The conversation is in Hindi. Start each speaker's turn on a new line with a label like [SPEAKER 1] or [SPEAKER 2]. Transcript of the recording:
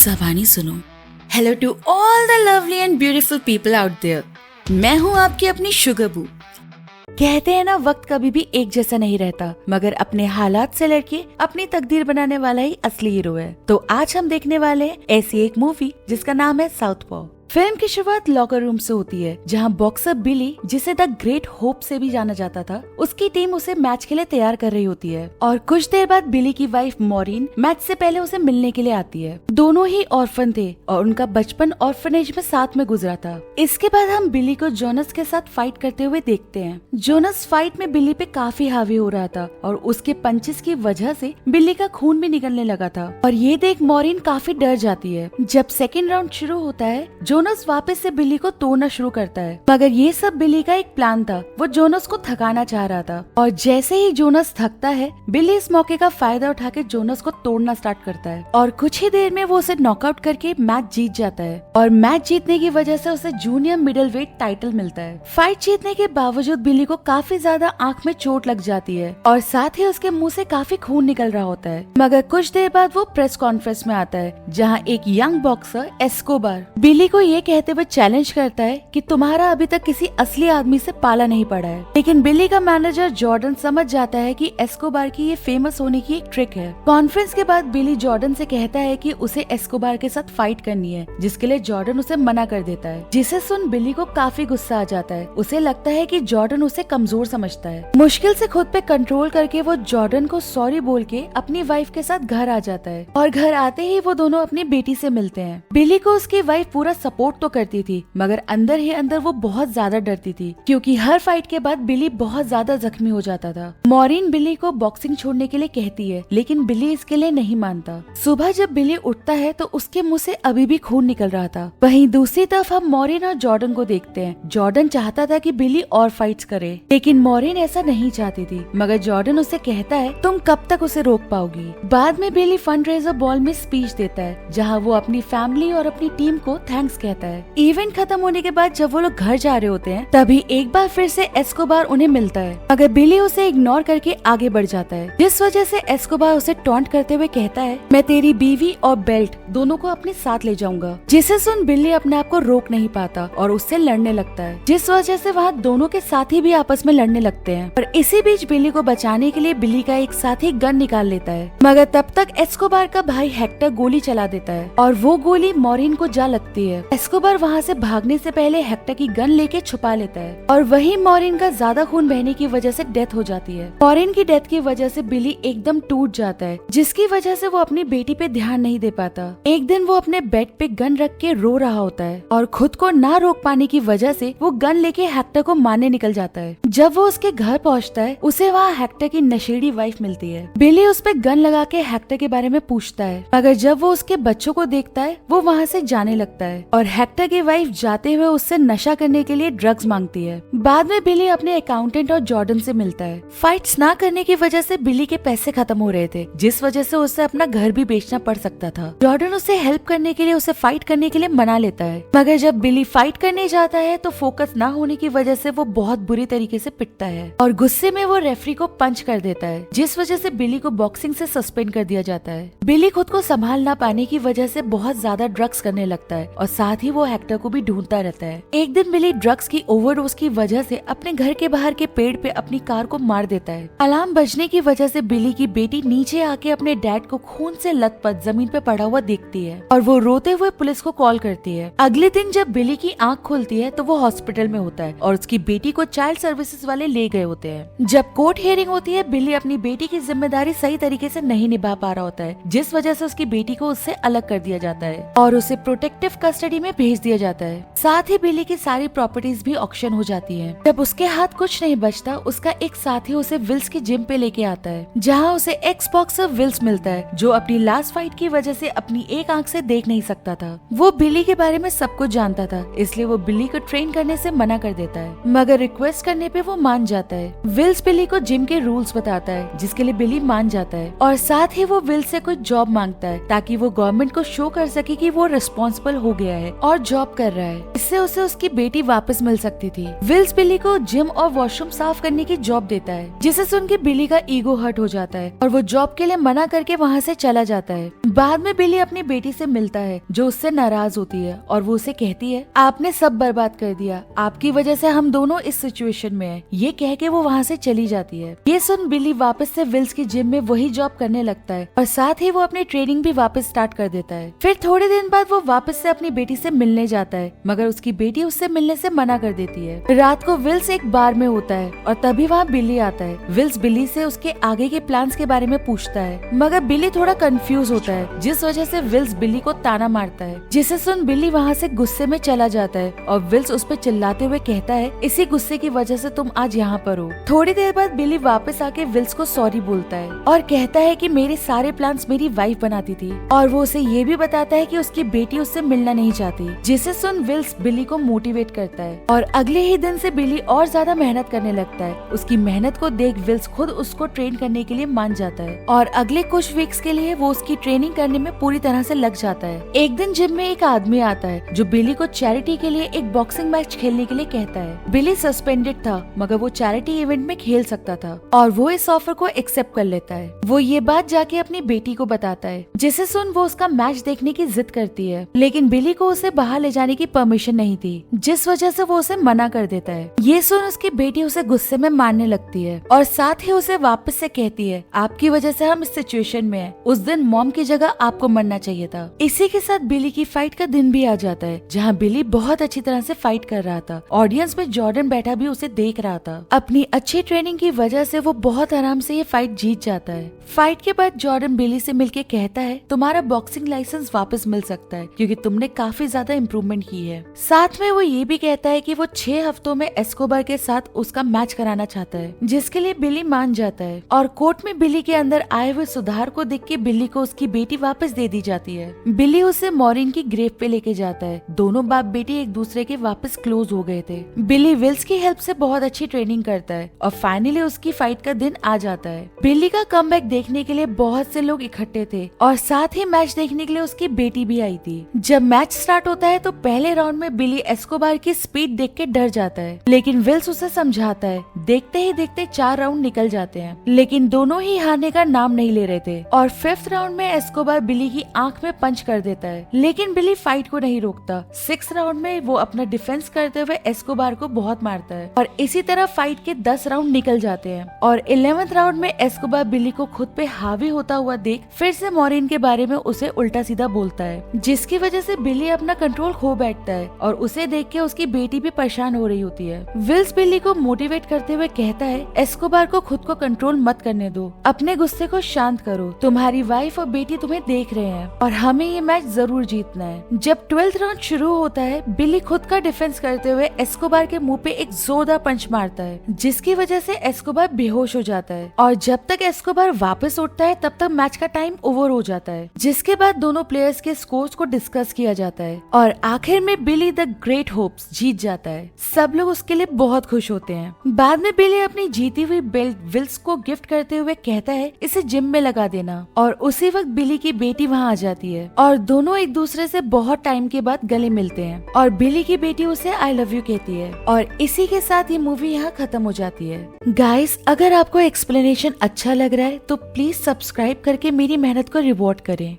[SPEAKER 1] सावधानी सुनो। Hello to all the lovely and beautiful people out there. मैं हूँ आपकी अपनी शुगरबू। कहते हैं ना, वक्त कभी भी एक जैसा नहीं रहता, मगर अपने हालात से लड़के अपनी तकदीर बनाने वाला ही असली हीरो है। तो आज हम देखने वाले हैं ऐसी एक मूवी जिसका नाम है साउथपॉ। फिल्म की शुरुआत लॉकर रूम से होती है, जहां बॉक्सर बिली, जिसे द ग्रेट होप से भी जाना जाता था, उसकी टीम उसे मैच के लिए तैयार कर रही होती है। और कुछ देर बाद बिली की वाइफ मॉरिन मैच से पहले उसे मिलने के लिए आती है। दोनों ही ऑर्फन थे और उनका बचपन ऑर्फनेज में साथ में गुजरा था। इसके बाद हम बिली को जोनस के साथ फाइट करते हुए देखते हैं। जोनस फाइट में बिली पे काफी हावी हो रहा था और उसके पंचेस की वजह से बिली का खून भी निकलने लगा था। और ये देख मॉरिन काफी डर जाती है। जब सेकेंड राउंड शुरू होता है, जोनस वापस से बिली को तोड़ना शुरू करता है, मगर ये सब बिली का एक प्लान था। वो जोनस को थकाना चाह रहा था और जैसे ही जोनस थकता है, बिली इस मौके का फायदा उठा के जोनस को तोड़ना स्टार्ट करता है और कुछ ही देर में वो उसे नॉकआउट करके मैच जीत जाता है। और मैच जीतने की वजह से उसे जूनियर मिडिल वेट टाइटल मिलता है। फाइट जीतने के बावजूद बिली को काफी ज्यादा आंख में चोट लग जाती है और साथ ही उसके मुंह से काफी खून निकल रहा होता है। मगर कुछ देर बाद वो प्रेस कॉन्फ्रेंस में आता है, जहाँ एक यंग बॉक्सर एस्कोबार बिली को ये कहते हुए चैलेंज करता है कि तुम्हारा अभी तक किसी असली आदमी से पाला नहीं पड़ा है। लेकिन बिली का मैनेजर जॉर्डन समझ जाता है कि एस्कोबार की ये फेमस होने की एक ट्रिक है। कॉन्फ्रेंस के बाद बिली जॉर्डन से कहता है कि उसे एस्कोबार के साथ फाइट करनी है, जिसके लिए जॉर्डन उसे मना कर देता है। जिसे सुन बिली को काफी गुस्सा आ जाता है। उसे लगता है कि जॉर्डन उसे कमजोर समझता है। मुश्किल से खुद पे कंट्रोल करके वो जॉर्डन को सॉरी बोल के अपनी वाइफ के साथ घर आ जाता है। और घर आते ही वो दोनों अपनी बेटी से मिलते हैं। बिली को उसकी वाइफ पूरा सपोर्ट तो करती थी, मगर अंदर ही अंदर वो बहुत ज्यादा डरती थी, क्योंकि हर फाइट के बाद बिली बहुत ज्यादा जख्मी हो जाता था। मॉरिन बिली को बॉक्सिंग छोड़ने के लिए कहती है, लेकिन बिली इसके लिए नहीं मानता। सुबह जब बिली उठता है तो उसके मुंह से अभी भी खून निकल रहा था। वहीं दूसरी तरफ हम मॉरिन और जॉर्डन को देखते हैं। जॉर्डन चाहता था कि बिली और फाइट्स करे, लेकिन मॉरिन ऐसा नहीं चाहती थी। मगर जॉर्डन उसे कहता है, तुम कब तक उसे रोक पाओगी। बाद में बिली फंड रेजर बॉल में स्पीच देता है, जहाँ वो अपनी फैमिली और अपनी टीम को थैंक्स कहता है। इवेंट खत्म होने के बाद जब वो लोग घर जा रहे होते हैं, तभी एक बार फिर से एस्कोबार उन्हें मिलता है, मगर बिली उसे इग्नोर करके आगे बढ़ जाता है। जिस वजह से एस्कोबार उसे टॉन्ट करते हुए कहता है, मैं तेरी बीवी और बेल्ट दोनों को अपने साथ ले जाऊंगा। जिसे सुन बिली अपने आप को रोक नहीं पाता और उससे लड़ने लगता है, जिस वजह से वहाँ दोनों के साथी भी आपस में लड़ने लगते हैं। और इसी बीच बिली को बचाने के लिए बिली का एक साथी गन निकाल लेता है, मगर तब तक एस्कोबार का भाई हेक्टर गोली चला देता है और वो गोली मॉरिन को जा लगती है। एस्कोबार वहाँ से भागने से पहले हेक्टर की गन लेके छुपा लेता है और वही मॉरिन का ज्यादा खून बहने की वजह से डेथ हो जाती है। मॉरिन की डेथ की वजह से बिली एकदम टूट जाता है, जिसकी वजह से वो अपनी बेटी पे ध्यान नहीं दे पाता। एक दिन वो अपने बेड पे गन रख के रो रहा होता है और खुद को ना रोक पाने की वजह से वो गन लेके हेक्टर को मारने निकल जाता है। जब वो उसके घर पहुँचता है, उसे वहाँ हेक्टर की नशेड़ी वाइफ मिलती है। बिली उस पे गन लगा के हेक्टर के बारे में पूछता है, मगर जब वो उसके बच्चों को देखता है, वो वहाँ से जाने लगता है और हेक्टर की वाइफ जाते हुए उससे नशा करने के लिए ड्रग्स मांगती है। बाद में बिली अपने अकाउंटेंट और जॉर्डन से मिलता है। फाइट्स ना करने की वजह से बिली के पैसे खत्म हो रहे थे, जिस वजह से उसे अपना घर भी बेचना पड़ सकता था। जॉर्डन उसे हेल्प करने के लिए उसे फाइट करने के लिए मना लेता है, मगर जब बिली फाइट करने जाता है तो फोकस ना होने की वजह से वो बहुत बुरी तरीके से पिटता है और गुस्से में वो रेफरी को पंच कर देता है, जिस वजह से बिली को बॉक्सिंग से सस्पेंड कर दिया जाता है। बिली खुद को संभाल ना पाने की वजह से बहुत ज्यादा ड्रग्स करने लगता है और साथ ही वो हेक्टर को भी ढूंढता रहता है। एक दिन बिली ड्रग्स की ओवरडोज की वजह से अपने घर के बाहर के पेड़ पे अपनी कार को मार देता है। अलार्म बजने की वजह से बिली की बेटी नीचे आके अपने डैड को खून से लथपथ जमीन पे पड़ा हुआ देखती है और वो रोते हुए पुलिस को कॉल करती है। अगले दिन जब बिली की आंख खुलती है तो वो हॉस्पिटल में होता है और उसकी बेटी को चाइल्ड सर्विसेज वाले ले गए होते हैं। जब कोर्ट हियरिंग होती है, बिली अपनी बेटी की जिम्मेदारी सही तरीके से नहीं निभा पा रहा होता है, जिस वजह से उसकी बेटी को उससे अलग कर दिया जाता है और उसे प्रोटेक्टिव कस्टडी में भेज दिया जाता है। साथ ही बिली की सारी प्रॉपर्टीज भी ऑक्शन हो जाती है। जब उसके हाथ कुछ नहीं बचता, उसका एक साथी उसे विल्स की जिम पे लेके आता है, जहाँ उसे एक्स बॉक्सर विल्स मिलता है, जो अपनी लास्ट फाइट की वजह से अपनी एक आंख से देख नहीं सकता था। वो बिली के बारे में सब कुछ जानता था, इसलिए वो बिली को ट्रेन करने से मना कर देता है, मगर रिक्वेस्ट करने पे वो मान जाता है। विल्स बिली को जिम के रूल्स बताता है, जिसके लिए बिली मान जाता है और साथ ही वो विल्स से कुछ जॉब मांगता है, ताकि वो गवर्नमेंट को शो कर सके कि वो रिस्पॉन्सिबल हो गया है और जॉब कर रहा है। इससे उसे उसकी बेटी वापस मिल सकती थी। विल्स बिली को जिम और वॉशरूम साफ करने की जॉब देता है, जिसे सुन के बिली का ईगो हर्ट हो जाता है और वो जॉब के लिए मना करके वहाँ से चला जाता है। बाद में बिली अपनी बेटी से मिलता है जो उससे नाराज होती है और वो उसे कहती है आपने सब बर्बाद कर दिया, आपकी वजह से हम दोनों इस सिचुएशन में हैं। ये कह के वो वहाँ से चली जाती है। ये सुन बिली वापस से विल्स की जिम में वही जॉब करने लगता है और साथ ही वो अपनी ट्रेनिंग भी वापस स्टार्ट कर देता है। फिर थोड़े दिन बाद वो वापस से अपनी बेटी से मिलने जाता है, मगर उसकी बेटी उससे मिलने से मना कर देती है। रात को विल्स एक बार में होता है और तभी वहाँ बिली आता है। विल्स बिली से उसके आगे के प्लान्स के बारे में पूछता है, मगर बिली थोड़ा कंफ्यूज होता है, जिस वजह से विल्स बिली को ताना मारता है, जिसे सुन बिली वहाँ से गुस्से में चला जाता है और विल्स उस पर चिल्लाते हुए कहता है इसी गुस्से की वजह से तुम आज यहाँ पर हो। थोड़ी देर बाद बिली वापस आके विल्स को सॉरी बोलता है और कहता है कि मेरे सारे प्लान्स मेरी वाइफ बनाती थी, और वो उसे ये भी बताता है कि उसकी बेटी उससे मिलना नहीं चाहती, जिसे सुन विल्स बिली को मोटिवेट करता है और अगले ही दिन से बिली और ज्यादा मेहनत करने लगता है। उसकी मेहनत को देख विल्स खुद उसको ट्रेन करने के लिए मान जाता है और अगले कुछ वीक्स के लिए वो उसकी ट्रेनिंग करने में पूरी तरह से लग जाता है। एक दिन जिम में एक आदमी आता है जो बिली को चैरिटी के लिए एक बॉक्सिंग मैच खेलने के लिए कहता है। बिली सस्पेंडेड था, मगर वो चैरिटी इवेंट में खेल सकता था और वो इस ऑफर को एक्सेप्ट कर लेता है। वो ये बात जाके अपनी बेटी को बताता है, जिसे सुन वो उसका मैच देखने की जिद करती है, लेकिन बिली को उसे बाहर ले जाने की परमिशन नहीं थी, जिस वजह से वो उसे मना कर देता है। ये सुन उसकी बेटी उसे गुस्से में मारने लगती है और साथ ही उसे वापस से कहती है आपकी वजह से हम इस सिचुएशन में हैं। उस दिन मॉम की जगह आपको मरना चाहिए था। इसी के साथ बिली की फाइट का दिन भी आ जाता है, जहाँ बिली बहुत अच्छी तरह से फाइट कर रहा था। ऑडियंस में जॉर्डन बैठा भी उसे देख रहा था। अपनी अच्छी ट्रेनिंग की वजह से वो बहुत आराम से ये फाइट जीत जाता है। फाइट के बाद जॉर्डन बिली से मिलके कहता है तुम्हारा बॉक्सिंग लाइसेंस वापस मिल सकता है क्योंकि तुमने काफी ज्यादा इम्प्रूवमेंट की है। साथ में वो ये भी कहता है कि वो 6 हफ्तों में एस्कोबार के साथ उसका मैच कराना चाहता है, जिसके लिए बिली मान जाता है और कोर्ट में बिली के अंदर आए हुए सुधार को देख के बिली को उसकी बेटी वापस दे दी जाती है। बिली उसे मॉरिन की ग्रेव पे लेके जाता है। दोनों बाप बेटी एक दूसरे के वापस क्लोज हो गए थे। बिली विल्स की हेल्प से बहुत अच्छी ट्रेनिंग करता है और फाइनली उसकी फाइट का दिन आ जाता है। बिली का कमबैक देखने के लिए बहुत से लोग इकट्ठे थे और साथ ही मैच देखने के लिए उसकी बेटी भी आई थी। जब मैच स्टार्ट होता है तो पहले राउंड में बिली एस्कोबार की स्पीड देख के डर जाता है, लेकिन विल्स उसे समझाता है। देखते ही देखते 4 राउंड निकल जाते हैं, लेकिन दोनों ही हारने का नाम नहीं ले रहे थे और 5th राउंड में एस्कोबार बिली की आंख में पंच कर देता है, लेकिन बिली फाइट को नहीं रोकता। 6th राउंड में वो अपना डिफेंस करते हुए एस्कोबार को बहुत मारता है और इसी तरह फाइट के 10 राउंड निकल जाते हैं और 11th राउंड में एस्कोबार बिली को खुद पे हावी होता हुआ देख फिर से मॉरिन के बारे में उसे उल्टा सीधा बोलता है, जिसकी वजह से बिली अपना कंट्रोल खो बैठता है और उसे देख के उसकी बेटी भी परेशान हो रही होती है। विल्स बिली को मोटिवेट करते हुए कहता है एस्कोबार को खुद को कंट्रोल मत करने दो, अपने गुस्से को शांत करो, तुम्हारी वाइफ और बेटी तुम्हें देख रहे हैं और हमें ये मैच जरूर जीतना है। जब 12th राउंड शुरू होता है बिली खुद का डिफेंस करते हुए एस्कोबार के मुंह पे एक जोरदार पंच मारता है, जिसकी वजह से एस्कोबार बेहोश हो जाता है और जब तक एस्कोबार वापस उठता है तब तक मैच का टाइम ओवर हो जाता है, जिसके बाद दोनों प्लेयर्स के स्कोर्स को डिस्कस किया जाता है और आखिर में बिली द ग्रेट होप्स जीत जाता है। सब लोग उसके लिए बहुत खुश होते हैं। बाद में बिली अपनी जीती हुई बेल्ट विल्स को गिफ्ट करते हुए कहता है इसे जिम में लगा देना और उसी वक्त बिली की बेटी वहाँ आ जाती है और दोनों एक दूसरे से बहुत टाइम के बाद गले मिलते हैं और बिली की बेटी उसे आई लव यू कहती है और इसी के साथ ये मूवी यहाँ खत्म हो जाती है। गाइस, अगर आपको एक्सप्लेनेशन अच्छा लग रहा है तो प्लीज सब्सक्राइब करके मेरी मेहनत को रिवॉर्ड करें।